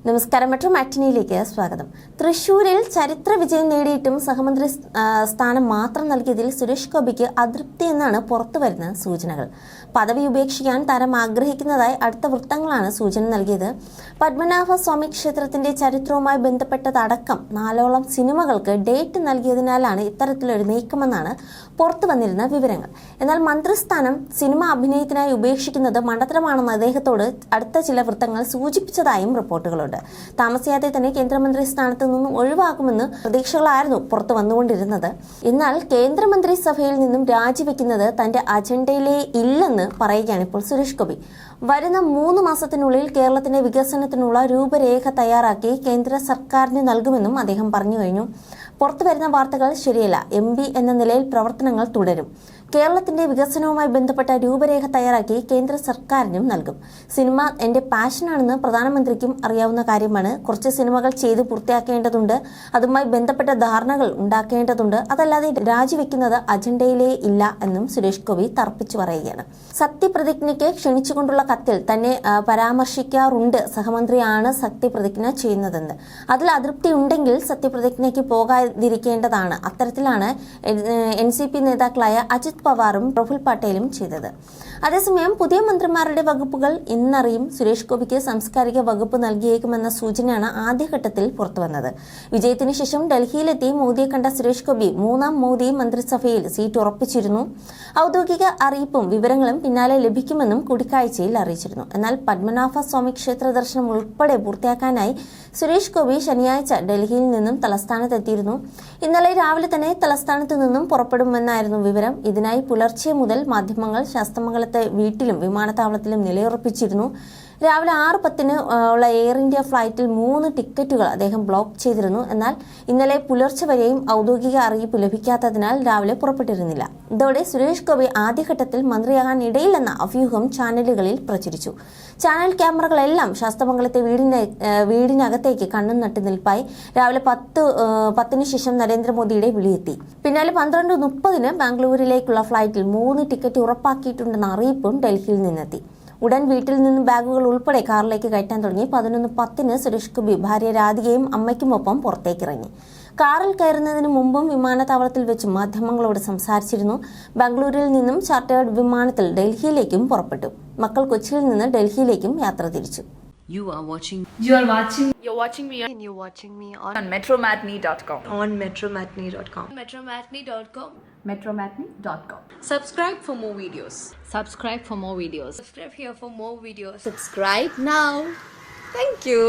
നമസ്കാരം. മെട്രോ മാറ്റിനിയിലേക്ക് സ്വാഗതം. തൃശൂരിൽ ചരിത്ര വിജയം നേടിയിട്ടും സഹമന്ത്രി സ്ഥാനം മാത്രം നൽകിയതിൽ സുരേഷ് ഗോപിക്ക് അതൃപ്തി എന്നാണ് പുറത്തുവരുന്ന സൂചനകൾ. പദവി ഉപേക്ഷിക്കാൻ താരം ആഗ്രഹിക്കുന്നതായി അടുത്ത വൃത്തങ്ങളാണ് സൂചന നൽകിയത്. പത്മനാഭ സ്വാമി ക്ഷേത്രത്തിന്റെ ചരിത്രവുമായി ബന്ധപ്പെട്ടതടക്കം 4ഓളം സിനിമകൾക്ക് ഡേറ്റ് നൽകിയതിനാലാണ് ഇത്തരത്തിലൊരു നീക്കമെന്നാണ് പുറത്തു വന്നിരുന്ന വിവരങ്ങൾ. എന്നാൽ മന്ത്രിസ്ഥാനം സിനിമ അഭിനയത്തിനായി ഉപേക്ഷിക്കുന്നത് മണ്ടത്തരമാണെന്ന് അദ്ദേഹത്തോട് അടുത്ത ചില വൃത്തങ്ങൾ സൂചിപ്പിച്ചതായും റിപ്പോർട്ടുകളുണ്ട്. താമസിയാതെ തന്നെ കേന്ദ്രമന്ത്രി സ്ഥാനത്ത് നിന്നും ഒഴിവാക്കുമെന്ന് പ്രതീക്ഷകളായിരുന്നു പുറത്തു വന്നുകൊണ്ടിരുന്നത്. എന്നാൽ കേന്ദ്രമന്ത്രി സഭയിൽ നിന്നും രാജിവെക്കുന്നത് തന്റെ അജണ്ടയിലേ ഇല്ലെന്ന് പറയുകയാണ് ഇപ്പോൾ സുരേഷ് ഗോപി. വരുന്ന 3 മാസത്തിനുള്ളിൽ കേരളത്തിന്റെ വികസനത്തിനുള്ള രൂപരേഖ തയ്യാറാക്കി കേന്ദ്ര സർക്കാരിന് നൽകുമെന്നും അദ്ദേഹം പറഞ്ഞു കഴിഞ്ഞു. പുറത്തുവരുന്ന വാർത്തകൾ ശരിയല്ല. MP എന്ന നിലയിൽ പ്രവർത്തനങ്ങൾ തുടരും. കേരളത്തിന്റെ വികസനവുമായി ബന്ധപ്പെട്ട രൂപരേഖ തയ്യാറാക്കി കേന്ദ്ര സർക്കാരിനും നൽകും. സിനിമ എന്റെ പാഷനാണെന്ന് പ്രധാനമന്ത്രിക്കും അറിയാവുന്ന കാര്യമാണ്. കുറച്ച് സിനിമകൾ ചെയ്ത് പൂർത്തിയാക്കേണ്ടതുണ്ട്. അതുമായി ബന്ധപ്പെട്ട ധാരണകൾ ഉണ്ടാക്കേണ്ടതുണ്ട്. അതല്ലാതെ രാജിവെക്കുന്നത് അജണ്ടയിലേ ഇല്ല എന്നും സുരേഷ് ഗോപി തർപ്പിച്ചു പറയുകയാണ്. സത്യപ്രതിജ്ഞയ്ക്ക് ക്ഷണിച്ചുകൊണ്ടുള്ള കത്തിൽ തന്നെ പരാമർശിക്കാറുണ്ട് സഹമന്ത്രിയാണ് സത്യപ്രതിജ്ഞ ചെയ്യുന്നതെന്ന്. അതിൽ അതൃപ്തി ഉണ്ടെങ്കിൽ സത്യപ്രതിജ്ഞയ്ക്ക് പോകാതിരിക്കേണ്ടതാണ്. അത്തരത്തിലാണ് NCP നേതാക്കളായ അജിത് പവാറും പ്രഫുൽ പട്ടേലും ചെയ്തത്. അതേസമയം പുതിയ മന്ത്രിമാരുടെ വകുപ്പുകൾ ഇന്നറിയും. സുരേഷ് ഗോപിക്ക് സാംസ്കാരിക വകുപ്പ് നൽകിയേക്കുമെന്ന സൂചനയാണ് ആദ്യഘട്ടത്തിൽ പുറത്തുവന്നത്. വിജയത്തിന് ശേഷം ഡൽഹിയിലെത്തി മോദിയെ കണ്ട സുരേഷ് ഗോപി 3ാം മോദി മന്ത്രിസഭയിൽ സീറ്റ് ഉറപ്പിച്ചിരുന്നു. ഔദ്യോഗിക അറിയിപ്പും വിവരങ്ങളും പിന്നാലെ ലഭിക്കുമെന്നും കൂടിക്കാഴ്ചയിൽ അറിയിച്ചിരുന്നു. എന്നാൽ പത്മനാഭ സ്വാമി ക്ഷേത്ര ദർശനം ഉൾപ്പെടെ പൂർത്തിയാക്കാനായി സുരേഷ് ഗോപി ശനിയാഴ്ച ഡൽഹിയിൽ നിന്നും തലസ്ഥാനത്തെത്തിയിരുന്നു. ഇന്നലെ രാവിലെ തന്നെ തലസ്ഥാനത്ത് നിന്നും പുറപ്പെടുമെന്നായിരുന്നു വിവരം. ഇതിനായി പുലർച്ചെ മുതൽ മാധ്യമങ്ങൾ ശാസ്തമംഗലത്തെ വീട്ടിലും വിമാനത്താവളത്തിലും നിലയുറപ്പിച്ചിരുന്നു. രാവിലെ 6:10 ഉള്ള എയർ ഇന്ത്യ ഫ്ലൈറ്റിൽ 3 ടിക്കറ്റുകൾ അദ്ദേഹം ബ്ലോക്ക് ചെയ്തിരുന്നു. എന്നാൽ ഇന്നലെ പുലർച്ചെ വരെയും ഔദ്യോഗിക അറിയിപ്പ് ലഭിക്കാത്തതിനാൽ രാവിലെ പുറപ്പെട്ടിരുന്നില്ല. ഇതോടെ സുരേഷ് ഗോപി ആദ്യഘട്ടത്തിൽ മന്ത്രിയാകാൻ ഇടയില്ലെന്ന അഭ്യൂഹം ചാനലുകളിൽ പ്രചരിച്ചു. ചാനൽ ക്യാമറകളെല്ലാം ശാസ്തമംഗലത്തെ വീടിനകത്തേക്ക് കണ്ണും നട്ട് നിൽപ്പായി. രാവിലെ 10:10 ശേഷം നരേന്ദ്രമോദിയുടെ വിളിയെത്തി. പിന്നാലെ 12:30 ബാംഗ്ലൂരിലേക്കുള്ള ഫ്ലൈറ്റിൽ 3 ടിക്കറ്റ് ഉറപ്പാക്കിയിട്ടുണ്ടെന്ന അറിയിപ്പും ഡൽഹിയിൽ നിന്നെത്തി. ഉടൻ വീട്ടിൽ നിന്നും ബാഗുകൾ ഉൾപ്പെടെ കാറിലേക്ക് കയറ്റാൻ തുടങ്ങി. 11:10 സുരേഷ് ഗോപി ഭാര്യ രാധികയും അമ്മയ്ക്കുമൊപ്പം പുറത്തേക്കിറങ്ങി. കാറിൽ കയറുന്നതിന് മുമ്പും വിമാനത്താവളത്തിൽ വെച്ച് മാധ്യമങ്ങളോട് സംസാരിച്ചിരുന്നു. ബാംഗ്ലൂരിൽ നിന്നും ചാർട്ടേഡ് വിമാനത്തിൽ ഡൽഹിയിലേക്കും പുറപ്പെട്ടു. മക്കൾ കൊച്ചിയിൽ നിന്ന് ഡൽഹിയിലേക്കും യാത്ര തിരിച്ചു. You're watching me on metromatney.com. on metromatney.com. metromatney.com. Subscribe for more videos. Subscribe for more videos. Subscribe here for more videos. Subscribe now. Thank you.